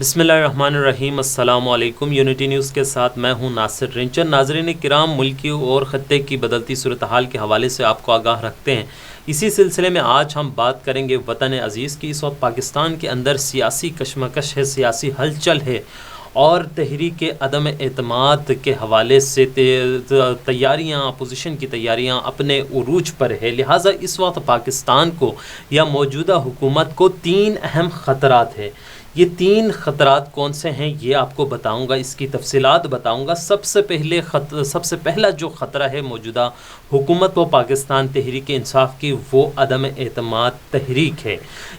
بسم اللہ الرحمن الرحیم۔ السلام علیکم۔ یونٹی نیوز کے ساتھ میں ہوں ناصر رنچر۔ ناظرین کرام، ملکی اور خطے کی بدلتی صورتحال کے حوالے سے آپ کو آگاہ رکھتے ہیں۔ اسی سلسلے میں آج ہم بات کریں گے وطن عزیز کی۔ اس وقت پاکستان کے اندر سیاسی کشمکش ہے، سیاسی ہلچل ہے اور تحریک عدم اعتماد کے حوالے سے تیاریاں، اپوزیشن کی تیاریاں اپنے عروج پر ہے۔ لہٰذا اس وقت پاکستان کو یا موجودہ حکومت کو 3 اہم خطرات ہیں۔ یہ 3 خطرات کون سے ہیں یہ آپ کو بتاؤں گا، اس کی تفصیلات بتاؤں گا۔ سب سے پہلا جو خطرہ ہے موجودہ حکومت و پاکستان تحریک انصاف کی، وہ عدم اعتماد تحریک ہے،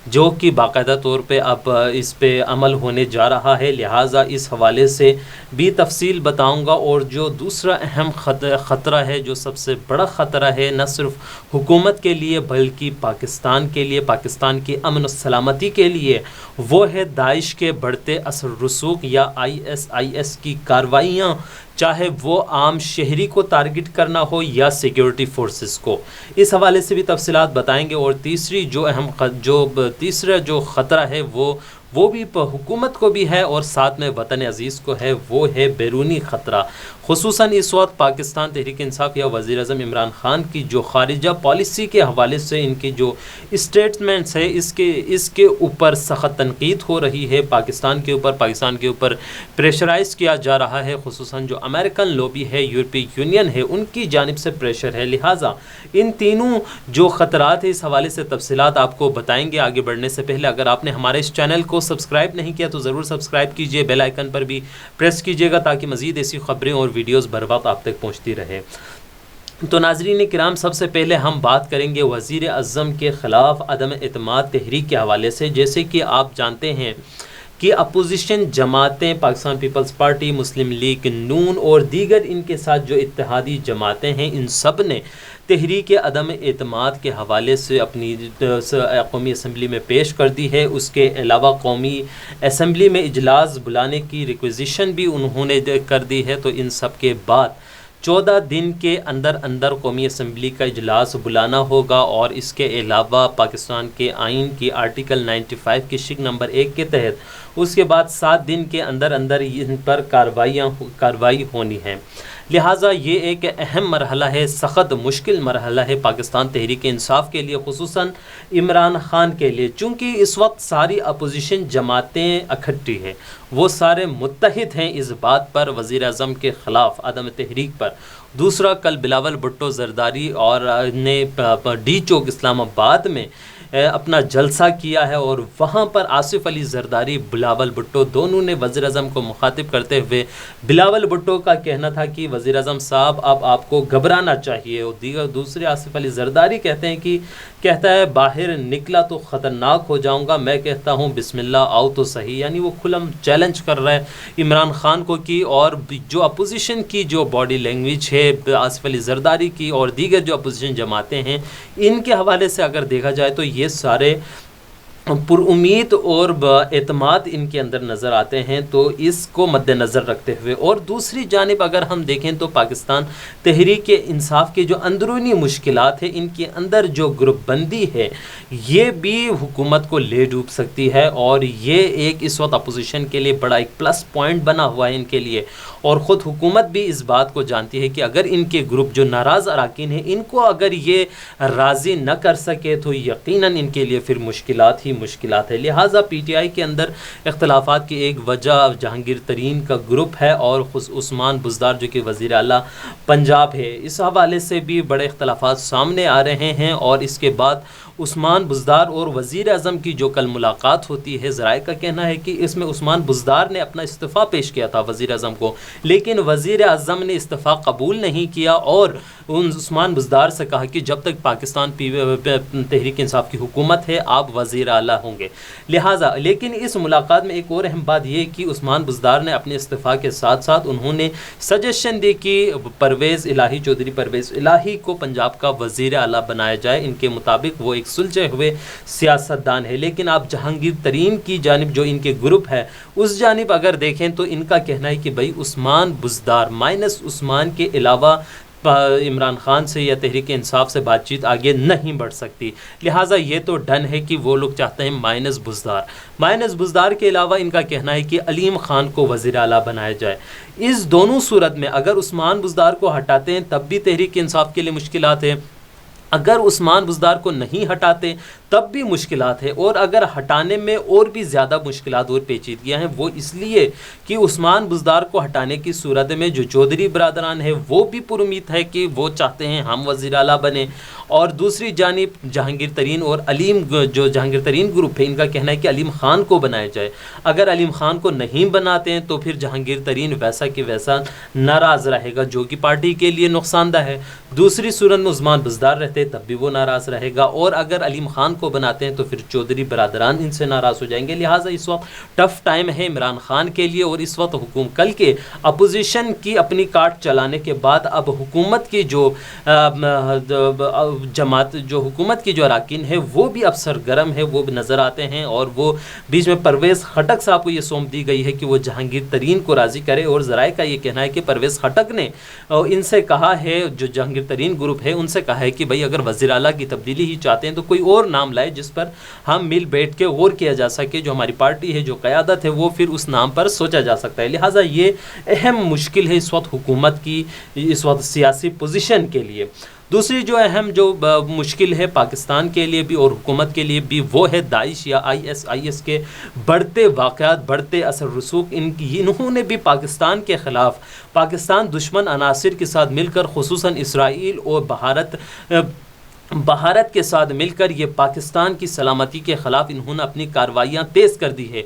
جو کہ باقاعدہ طور پہ اب اس پہ عمل ہونے جا رہا ہے۔ لہٰذا اس حوالے سے بھی تفصیل بتاؤں گا۔ اور جو دوسرا اہم خطرہ ہے، جو سب سے بڑا خطرہ ہے نہ صرف حکومت کے لیے بلکہ پاکستان کے لیے، پاکستان کی امن و سلامتی کے لیے، وہ ہے داعش کے بڑھتے اثر رسوخ یا ISIS کی کارروائیاں، چاہے وہ عام شہری کو ٹارگٹ کرنا ہو یا سیکیورٹی فورسز کو۔ اس حوالے سے بھی تفصیلات بتائیں گے۔ اور تیسرا جو خطرہ ہے وہ بھی حکومت کو بھی ہے اور ساتھ میں وطن عزیز کو ہے، وہ ہے بیرونی خطرہ۔ خصوصاً اس وقت پاکستان تحریک انصاف یا وزیر اعظم عمران خان کی جو خارجہ پالیسی کے حوالے سے ان کی جو اسٹیٹمنٹس ہے، اس کے اوپر سخت تنقید ہو رہی ہے۔ پاکستان کے اوپر پریشرائز کیا جا رہا ہے، خصوصاً جو امریکن لوبی ہے، یورپی یونین ہے، ان کی جانب سے پریشر ہے۔ لہٰذا ان تینوں جو خطرات ہیں، اس حوالے سے تفصیلات آپ کو بتائیں گے۔ آگے بڑھنے سے پہلے اگر آپ نے ہمارے اس چینل کو سبسکرائب نہیں کیا تو ضرور سبسکرائب کیجئے، بیل آئیکن پر بھی پریس کیجئے گا تاکہ مزید ایسی خبریں اور ویڈیوز بر وقت آپ تک پہنچتی رہے۔ تو ناظرین کرام، سب سے پہلے ہم بات کریں گے وزیر اعظم کے خلاف عدم اعتماد تحریک کے حوالے سے۔ جیسے کہ آپ جانتے ہیں کہ اپوزیشن جماعتیں، پاکستان پیپلز پارٹی، مسلم لیگ نون اور دیگر ان کے ساتھ جو اتحادی جماعتیں ہیں، ان سب نے تحریک عدم اعتماد کے حوالے سے اپنی قومی اسمبلی میں پیش کر دی ہے۔ اس کے علاوہ قومی اسمبلی میں اجلاس بلانے کی ریکویزیشن بھی انہوں نے کر دی ہے۔ تو ان سب کے بعد 14 دن کے اندر قومی اسمبلی کا اجلاس بلانا ہوگا، اور اس کے علاوہ پاکستان کے آئین کی آرٹیکل 95 کی شق نمبر 1 کے تحت اس کے بعد 7 دن کے اندر ان پر کارروائی ہونی ہے۔ لہٰذا یہ ایک اہم مرحلہ ہے، سخت مشکل مرحلہ ہے پاکستان تحریک انصاف کے لیے، خصوصاً عمران خان کے لیے، چونکہ اس وقت ساری اپوزیشن جماعتیں اکٹھی ہیں، وہ سارے متحد ہیں اس بات پر وزیر اعظم کے خلاف عدم تحریک پر۔ دوسرا، کل بلاول بھٹو زرداری اور نے ڈی چوک اسلام آباد میں اپنا جلسہ کیا ہے، اور وہاں پر آصف علی زرداری، بلاول بھٹو دونوں نے وزیر اعظم کو مخاطب کرتے ہوئے، بلاول بھٹو کا کہنا تھا کہ وزیر اعظم صاحب اب آپ کو گھبرانا چاہیے، اور دوسرے آصف علی زرداری کہتا ہے باہر نکلا تو خطرناک ہو جاؤں گا، میں کہتا ہوں بسم اللہ آؤ تو صحیح۔ یعنی وہ کھلم چیلنج کر رہا ہے عمران خان کو کی، اور جو اپوزیشن کی جو باڈی لینگویج ہے آصف علی زرداری کی اور دیگر جو اپوزیشن جماعتیں ہیں، ان کے حوالے سے اگر دیکھا جائے تو یہ سارے پر امید اور اعتماد ان کے اندر نظر آتے ہیں۔ تو اس کو مد نظر رکھتے ہوئے، اور دوسری جانب اگر ہم دیکھیں تو پاکستان تحریک انصاف کے جو اندرونی مشکلات ہیں، ان کے اندر جو گروپ بندی ہے، یہ بھی حکومت کو لے ڈوب سکتی ہے، اور یہ ایک اس وقت اپوزیشن کے لیے بڑا ایک پلس پوائنٹ بنا ہوا ہے ان کے لیے۔ اور خود حکومت بھی اس بات کو جانتی ہے کہ اگر ان کے گروپ جو ناراض اراکین ہیں، ان کو اگر یہ راضی نہ کر سکے تو یقیناً ان کے لیے پھر مشکلات ہے۔ لہٰذا پی ٹی آئی کے اندر اختلافات کی ایک وجہ جہانگیر ترین کا گروپ ہے، اور عثمان بزدار جو کہ وزیر اعلیٰ پنجاب ہے، اس حوالے سے بھی بڑے اختلافات سامنے آ رہے ہیں۔ اور اس کے بعد عثمان بزدار اور وزیر اعظم کی جو کل ملاقات ہوتی ہے، ذرائع کا کہنا ہے کہ اس میں عثمان بزدار نے اپنا استعفیٰ پیش کیا تھا وزیر اعظم کو، لیکن وزیر اعظم نے استعفیٰ قبول نہیں کیا، اور عثمان بزدار سے کہا کہ جب تک پاکستان تحریک انصاف کی حکومت ہے آپ وزیر اعلیٰ ہوں گے۔ لہٰذا لیکن اس ملاقات میں ایک اور اہم بات یہ کہ عثمان بزدار نے اپنے استعفیٰ کے ساتھ ساتھ انہوں نے سجیشن دی کہ چودھری پرویز الہی کو پنجاب کا وزیر اعلیٰ بنایا جائے۔ ان کے مطابق وہ ایک سلجھے ہوئے سیاستدان ہے، لیکن آپ جہانگیر ترین کی جانب جو ان کے گروپ ہے، اس جانب اگر دیکھیں تو ان کا کہنا ہے کہ بھائی عثمان بزدار مائنس عثمان کے علاوہ عمران خان سے یا تحریک انصاف سے بات چیت آگے نہیں بڑھ سکتی. لہٰذا یہ تو ڈن ہے کہ وہ لوگ چاہتے ہیں مائنس بزدار کے علاوہ ان کا کہنا ہے کہ علیم خان کو وزیر اعلیٰ بنایا جائے. اس دونوں صورت میں اگر عثمان بزدار کو ہٹاتے ہیں تب بھی تحریک انصاف کے لیے مشکلات ہیں، اگر عثمان بزدار کو نہیں ہٹاتے تب بھی مشکلات ہے، اور اگر ہٹانے میں اور بھی زیادہ مشکلات اور پیچیدگیاں ہیں. وہ اس لیے کہ عثمان بزدار کو ہٹانے کی صورت میں جو چودھری برادران ہیں وہ بھی پر امید ہے کہ وہ چاہتے ہیں ہم وزیر اعلیٰ بنیں، اور دوسری جانب جہانگیر ترین اور علیم جو جہانگیر ترین گروپ ہے ان کا کہنا ہے کہ علیم خان کو بنایا جائے. اگر علیم خان کو نہیں بناتے ہیں تو پھر جہانگیر ترین ویسا کہ ویسا ناراض رہے گا، جو کہ پارٹی کے لیے نقصان دہ ہے. دوسری صورت میں عثمان بزدار رہتے تب بھی وہ ناراض رہے گا، اور اگر علیم خان کو بناتے ہیں تو پھر چودھری برادران ان سے ناراض ہو جائیں گے. لہٰذا اس وقت ٹف ٹائم ہے عمران خان کے لیے، اور اس وقت کل کے اپوزیشن کی اپنی کاٹ چلانے کے بعد اب حکومت کی جو جماعت جو حکومت کی جو اراکین ہے وہ بھی اب سرگرم ہے، وہ بھی نظر آتے ہیں. اور وہ بیچ میں پرویز خٹک صاحب کو یہ سونپ دی گئی ہے کہ وہ جہانگیر ترین کو راضی کرے، اور ذرائع کا یہ کہنا ہے کہ پرویز خٹک نے ان سے کہا ہے، جو جہانگیر ترین گروپ ہے ان سے کہا ہے کہ بھائی اگر وزیر اعلیٰ کی تبدیلی ہی چاہتے ہیں تو کوئی اور نام لائے جس پر ہم مل بیٹھ کے غور کیا جا سکے، جو ہماری پارٹی ہے جو قیادت ہے وہ پھر اس نام پر سوچا جا سکتا ہے. لہٰذا یہ اہم مشکل ہے اس وقت حکومت کی، اس وقت سیاسی پوزیشن کے لیے. دوسری جو اہم جو مشکل ہے پاکستان کے لیے بھی اور حکومت کے لیے بھی، وہ ہے داعش یا آئی ایس کے بڑھتے واقعات، بڑھتے اثر رسوخ. انہوں نے بھی پاکستان کے خلاف، پاکستان دشمن عناصر کے ساتھ مل کر، خصوصاً اسرائیل اور بھارت کے ساتھ مل کر یہ پاکستان کی سلامتی کے خلاف انہوں نے اپنی کارروائیاں تیز کر دی ہے.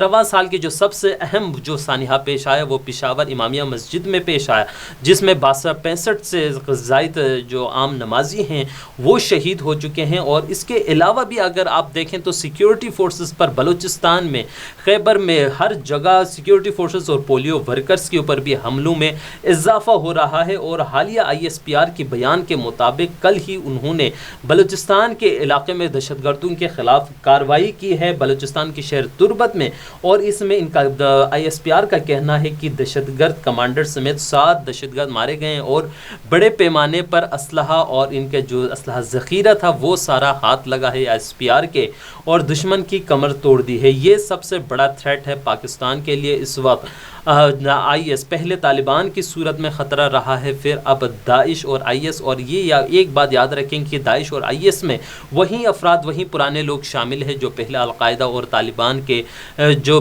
رواں سال کے جو سب سے اہم جو سانحہ پیش آیا وہ پشاور امامیہ مسجد میں پیش آیا، جس میں 65 سے زائد جو عام نمازی ہیں وہ شہید ہو چکے ہیں. اور اس کے علاوہ بھی اگر آپ دیکھیں تو سیکیورٹی فورسز پر بلوچستان میں، خیبر میں، ہر جگہ سیکیورٹی فورسز اور پولیو ورکرز کے اوپر بھی حملوں میں اضافہ ہو رہا ہے. اور حالیہ ISPR کے بیان کے مطابق کل ہی انہوں نے بلوچستان کے علاقے میں دہشت گردوں کے خلاف کارروائی کی ہے، بلوچستان کے شہر تربت میں. اور اس میں ان کا ISPR کا کہنا ہے کہ دہشت گرد کمانڈر سمیت 7 دہشت گرد مارے گئے ہیں، اور بڑے پیمانے پر اسلحہ اور ان کے جو اسلحہ ذخیرہ تھا وہ سارا ہاتھ لگا ہے ISPR کے، اور دشمن کی کمر توڑ دی ہے. یہ سب سے بڑا تھریٹ ہے پاکستان کے لیے اس وقت. IS پہلے طالبان کی صورت میں خطرہ رہا ہے، پھر اب داعش اور IS. اور یہ ایک بات یاد رکھیں کہ داعش اور IS میں وہی افراد، وہی پرانے لوگ شامل ہیں جو پہلے القاعدہ اور طالبان کے جو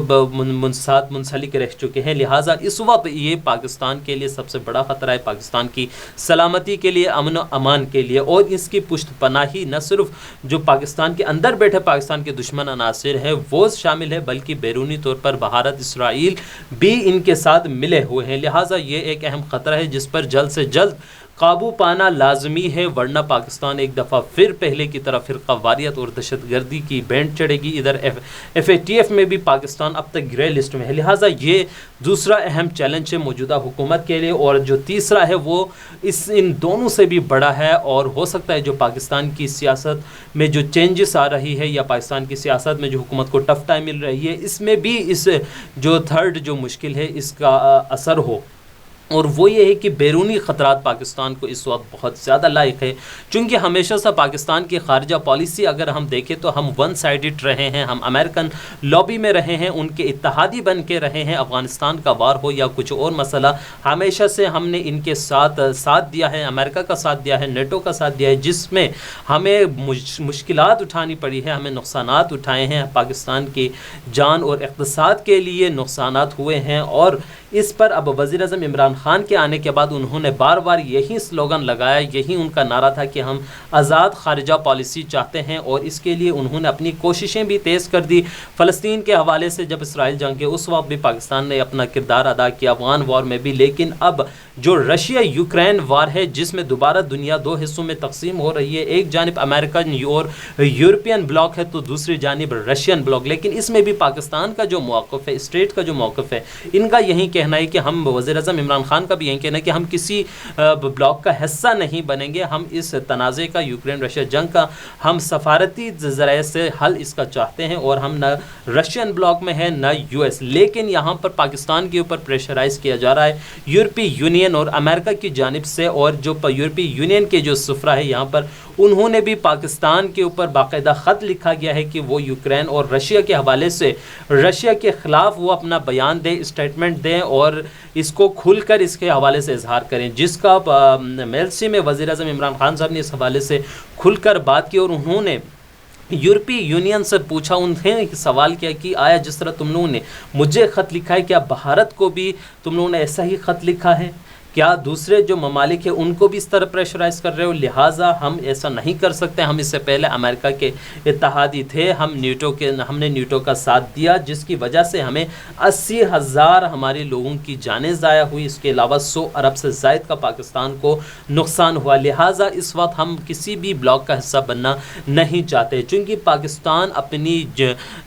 ساتھ منسلک رہ چکے ہیں. لہٰذا اس وقت یہ پاکستان کے لیے سب سے بڑا خطرہ ہے، پاکستان کی سلامتی کے لیے، امن و امان کے لیے. اور اس کی پشت پناہی نہ صرف جو پاکستان کے اندر بیٹھے پاکستان کے دشمن عناصر ہیں وہ شامل ہے، بلکہ بیرونی طور پر بھارت، اسرائیل بھی ان کے ساتھ ملے ہوئے ہیں. لہٰذا یہ ایک اہم خطرہ ہے جس پر جلد سے جلد قابو پانا لازمی ہے، ورنہ پاکستان ایک دفعہ پھر پہلے کی طرف فرقہ واریت اور دہشت گردی کی بینڈ چڑھے گی. ادھر FATF میں بھی پاکستان اب تک گرے لسٹ میں ہے. لہٰذا یہ دوسرا اہم چیلنج ہے موجودہ حکومت کے لیے. اور جو تیسرا ہے وہ ان دونوں سے بھی بڑا ہے، اور ہو سکتا ہے جو پاکستان کی سیاست میں جو چینجز آ رہی ہے، یا پاکستان کی سیاست میں جو حکومت کو ٹف ٹائم مل رہی ہے، اس میں بھی اس جو تھرڈ جو مشکل ہے اس کا اثر ہو. اور وہ یہ ہے کہ بیرونی خطرات پاکستان کو اس وقت بہت زیادہ لائق ہے، چونکہ ہمیشہ سے پاکستان کی خارجہ پالیسی اگر ہم دیکھیں تو ہم ون سائیڈڈ رہے ہیں، ہم امریکن لابی میں رہے ہیں، ان کے اتحادی بن کے رہے ہیں. افغانستان کا وار ہو یا کچھ اور مسئلہ، ہمیشہ سے ہم نے ان کے ساتھ دیا ہے، امریکہ کا ساتھ دیا ہے، نیٹو کا ساتھ دیا ہے، جس میں ہمیں مشکلات اٹھانی پڑی ہے، ہمیں نقصانات اٹھائے ہیں، پاکستان کی جان اور اقتصاد کے لیے نقصانات ہوئے ہیں. اور اس پر اب وزیر اعظم عمران خان کے آنے کے بعد انہوں نے بار بار یہی سلوگن لگایا، یہی ان کا نعرہ تھا کہ ہم آزاد خارجہ پالیسی چاہتے ہیں. اور اس کے لیے انہوں نے اپنی کوششیں بھی تیز کر دی. فلسطین کے حوالے سے جب اسرائیل جنگ کے اس وقت بھی پاکستان نے اپنا کردار ادا کیا، افغان وار میں بھی. لیکن اب جو رشیا یوکرین وار ہے جس میں دوبارہ دنیا 2 حصوں میں تقسیم ہو رہی ہے، ایک جانب امریکن اور یورپین بلاک ہے تو دوسری جانب رشین بلاک. لیکن اس میں بھی پاکستان کا جو موقف ہے، اسٹیٹ کا جو موقف ہے، ان کا یہی کہنا ہے کہ ہم وزیر اعظم عمران عمران خان کا بھی یہی کہنا ہے کہ ہم کسی بلاک کا حصہ نہیں بنیں گے، ہم اس تنازع کا، یوکرین رشیا جنگ کا، ہم سفارتی ذرائع سے حل اس کا چاہتے ہیں، اور ہم نہ رشین بلاک میں ہیں نہ یو ایس، لیکن یہاں پر پاکستان کے اوپر پریشرائز کیا جا رہا ہے یورپی یونین اور امریکہ کی جانب سے، اور جو یورپی یونین کے جو سفرا ہے یہاں پر، انہوں نے بھی پاکستان کے اوپر باقاعدہ خط لکھا گیا ہے کہ وہ یوکرین اور رشیا کے حوالے سے رشیا کے خلاف وہ اپنا بیان دیں، اسٹیٹمنٹ دیں، اور اس کو کھل کر اس کے حوالے سے اظہار کریں، جس کا میلسی میں وزیر اعظم عمران خان صاحب نے اس حوالے سے کھل کر بات کی، اور انہوں نے یورپی یونین سے پوچھا، انہیں سوال کیا کہ آیا جس طرح تم لوگوں نے مجھے خط لکھا ہے، کیا بھارت کو بھی تم لوگوں نے ایسا ہی خط لکھا ہے؟ کیا دوسرے جو ممالک ہیں ان کو بھی اس طرح پریشرائز کر رہے ہو؟ لہٰذا ہم ایسا نہیں کر سکتے، ہم اس سے پہلے امریکہ کے اتحادی تھے، ہم نے نیٹو کا ساتھ دیا، جس کی وجہ سے ہمیں 80,000 ہمارے لوگوں کی جانیں ضائع ہوئی، اس کے علاوہ 100 ارب سے زائد کا پاکستان کو نقصان ہوا، لہٰذا اس وقت ہم کسی بھی بلاک کا حصہ بننا نہیں چاہتے، چونکہ پاکستان اپنی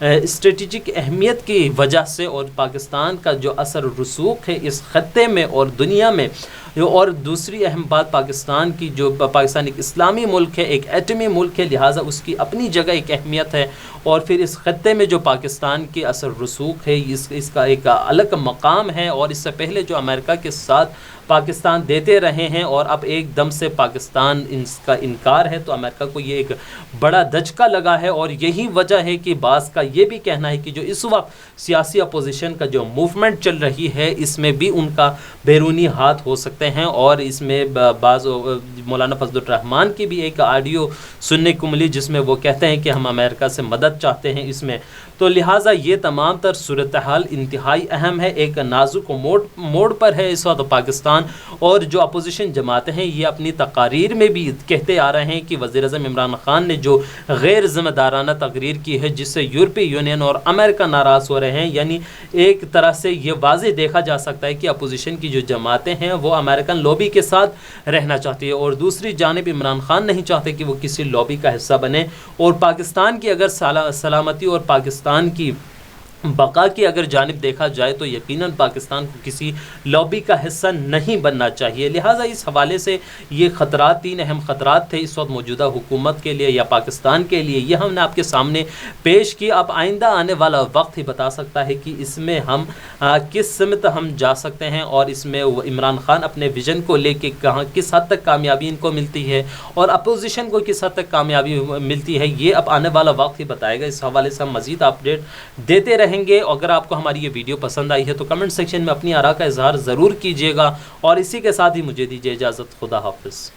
اسٹریٹجک اہمیت کی وجہ سے اور پاکستان کا جو اثر و رسوخ ہے اس خطے میں اور دنیا میں، اور دوسری اہم بات پاکستان کی، جو پاکستان ایک اسلامی ملک ہے، ایک ایٹمی ملک ہے، لہٰذا اس کی اپنی جگہ ایک اہمیت ہے، اور پھر اس خطے میں جو پاکستان کی اثر رسوخ ہے اس کا ایک الگ مقام ہے، اور اس سے پہلے جو امریکہ کے ساتھ پاکستان دیتے رہے ہیں، اور اب ایک دم سے پاکستان اس کا انکار ہے، تو امریکہ کو یہ ایک بڑا دھچکا لگا ہے، اور یہی وجہ ہے کہ بعض کا یہ بھی کہنا ہے کہ جو اس وقت سیاسی اپوزیشن کا جو موومنٹ چل رہی ہے، اس میں بھی ان کا بیرونی ہاتھ ہو سکتے ہیں، اور اس میں بعض مولانا فضل الرحمان کی بھی ایک آڈیو سننے کو ملی جس میں وہ کہتے ہیں کہ ہم امریکہ سے مدد چاہتے ہیں اس میں، تو لہٰذا یہ تمام تر صورتحال انتہائی اہم ہے، ایک نازک موڑ پر ہے اس وقت پاکستان، اور جو اپوزیشن جماعتیں ہیں یہ اپنی تقاریر میں بھی کہتے آ رہے ہیں کہ وزیر اعظم عمران خان نے جو غیر ذمہ دارانہ تقریر کی ہے، جس سے یورپی یونین اور امریکہ ناراض ہو رہے ہیں، یعنی ایک طرح سے یہ واضح دیکھا جا سکتا ہے کہ اپوزیشن کی جو جماعتیں ہیں وہ امریکن لابی کے ساتھ رہنا چاہتی ہے، اور دوسری جانب عمران خان نہیں چاہتے کہ وہ کسی لابی کا حصہ بنے، اور پاکستان کی اگر سلامتی اور پاکستان کی بقا کی اگر جانب دیکھا جائے تو یقیناً پاکستان کو کسی لابی کا حصہ نہیں بننا چاہیے، لہٰذا اس حوالے سے یہ خطرات، 3 اہم خطرات تھے اس وقت موجودہ حکومت کے لیے یا پاکستان کے لیے، یہ ہم نے آپ کے سامنے پیش کی۔ اب آئندہ آنے والا وقت ہی بتا سکتا ہے کہ اس میں ہم کس سمت ہم جا سکتے ہیں، اور اس میں عمران خان اپنے ویژن کو لے کے کس حد تک کامیابی ان کو ملتی ہے اور اپوزیشن کو کس حد تک کامیابی ملتی ہے، یہ اب آنے والا وقت ہی بتائے گا۔ اس حوالے سے ہم مزید اپڈیٹ دیتے رہیں گے۔ اگر آپ کو ہماری یہ ویڈیو پسند آئی ہے تو کمنٹ سیکشن میں اپنی آراء کا اظہار ضرور کیجیے گا، اور اسی کے ساتھ ہی مجھے دیجیے اجازت۔ خدا حافظ۔